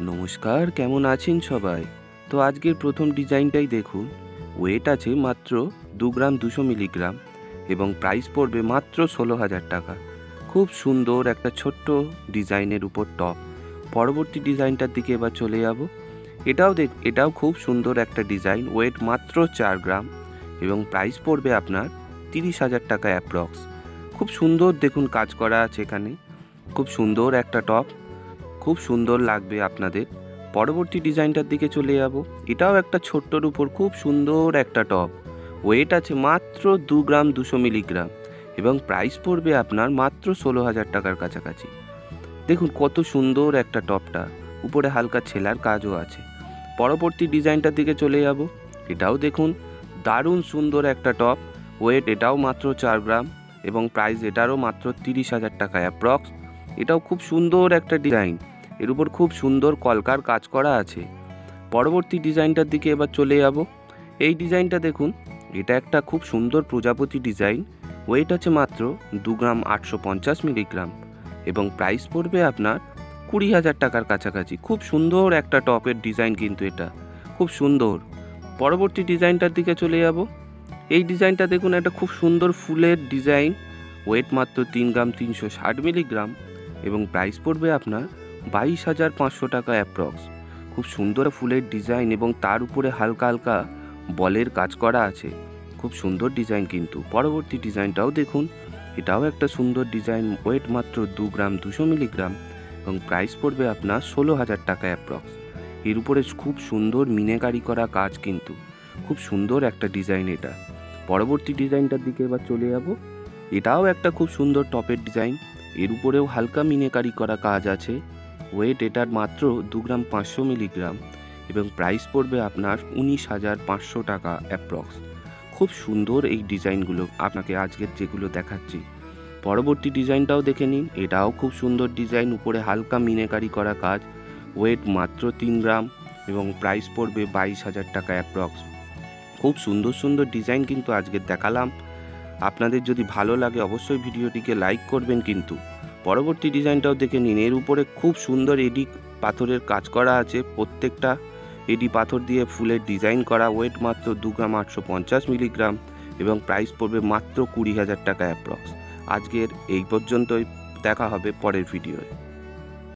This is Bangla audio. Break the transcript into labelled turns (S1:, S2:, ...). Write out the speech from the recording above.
S1: নমস্কার, কেমন আছেন সবাই? তো আজকের প্রথম ডিজাইনটাই দেখুন। ওয়েট আছে মাত্র 2 গ্রাম 200 মিলিগ্রাম এবং প্রাইস পড়বে মাত্র 16,000 টাকা। খুব সুন্দর একটা ছোট্ট ডিজাইনের উপর টপ। পরবর্তী ডিজাইনটার দিকে এবার চলে যাব। এটাও খুব সুন্দর একটা ডিজাইন। ওয়েট মাত্র 4 গ্রাম এবং প্রাইস পড়বে আপনার 30,000 টাকা অ্যাপ্রক্স। খুব সুন্দর দেখুন কাজ করা আছে এখানে। খুব সুন্দর একটা টপ, খুব সুন্দর লাগবে আপনাদের। পরবর্তী ডিজাইনটার দিকে চলে যাব। এটাও একটা ছোট্টর উপর খুব সুন্দর একটা টপ। ওয়েট আছে মাত্র 2 গ্রাম 200 মিলিগ্রাম এবং প্রাইস পড়বে আপনার মাত্র 16,000 টাকার কাছাকাছি। দেখুন কত সুন্দর একটা টপটা, উপরে হালকা ছেলার কাজও আছে। পরবর্তী ডিজাইনটার দিকে চলে যাব। এটাও দেখুন দারুণ সুন্দর একটা টপ। ওয়েট এটাও মাত্র 4 গ্রাম এবং প্রাইস এটারও মাত্র 30,000 টাকা অ্যাপ্রক্স। এটাও খুব সুন্দর একটা ডিজাইন, এর উপর খুব সুন্দর কলকার কাজ করা আছে। পরবর্তী ডিজাইনটার দিকে এবার চলে যাব। এই ডিজাইনটা দেখুন, এটা একটা খুব সুন্দর প্রজাপতি ডিজাইন। ওয়েট আছে মাত্র 2 গ্রাম 850 মিলিগ্রাম এবং প্রাইস পড়বে আপনার 20,000 টাকার কাছাকাছি। খুব সুন্দর একটা টপের ডিজাইন, কিন্তু এটা খুব সুন্দর। পরবর্তী ডিজাইনটার দিকে চলে যাব। এই ডিজাইনটা দেখুন, একটা খুব সুন্দর ফুলের ডিজাইন। ওয়েট মাত্র 3 গ্রাম 360 মিলিগ্রাম এবং প্রাইস পড়বে আপনার 22,500 টাকা অ্যাপ্রক্স। খুব সুন্দর ফুলের ডিজাইন এবং তার উপরে হালকা হালকা বলের কাজ করা আছে। খুব সুন্দর ডিজাইন কিন্তু। পরবর্তী ডিজাইনটাও দেখুন, এটাও একটা সুন্দর ডিজাইন। ওয়েট মাত্র 2 গ্রাম 200 মিলিগ্রাম এবং প্রাইস পড়বে আপনার 16,000 টাকা অ্যাপ্রক্স। এর উপরে খুব সুন্দর মিনেকারি করা কাজ, কিন্তু খুব সুন্দর একটা ডিজাইন এটা। পরবর্তী ডিজাইনটার দিকে এবার চলে যাব। এটাও একটা খুব সুন্দর টপের ডিজাইন। এর উপরেও হালকা মিনেকারি করা কাজ আছে। ওয়েট এটার মাত্র 2 গ্রাম 500 মিলিগ্রাম এবং প্রাইস পড়বে আপনার 19,500 টাকা অ্যাপ্রক্স। খুব সুন্দর এই ডিজাইনগুলো আপনাকে আজকের যেগুলো দেখাচ্ছি। পরবর্তী ডিজাইনটাও দেখে নিন। এটাও খুব সুন্দর ডিজাইন, উপরে হালকা মিনেকারি করা কাজ। ওয়েট মাত্র 3 গ্রাম এবং প্রাইস পড়বে 22,000 টাকা অ্যাপ্রক্স। খুব সুন্দর সুন্দর ডিজাইন কিন্তু আজকের দেখালাম। আপনাদের যদি ভালো লাগে অবশ্যই ভিডিওটিকে লাইক করবেন কিন্তু। পরবর্তী ডিজাইনটাও দেখে নিন। এর উপরে খুব সুন্দর এডি পাথরের কাজ করা আছে। প্রত্যেকটা এডি পাথর দিয়ে ফুলের ডিজাইন করা। ওয়েট মাত্র 2 গ্রাম 850 মিলিগ্রাম এবং প্রাইস পড়বে মাত্র 20,000 টাকা অ্যাপ্রক্স। আজকের এই পর্যন্তই, দেখা হবে পরের ভিডিওয়।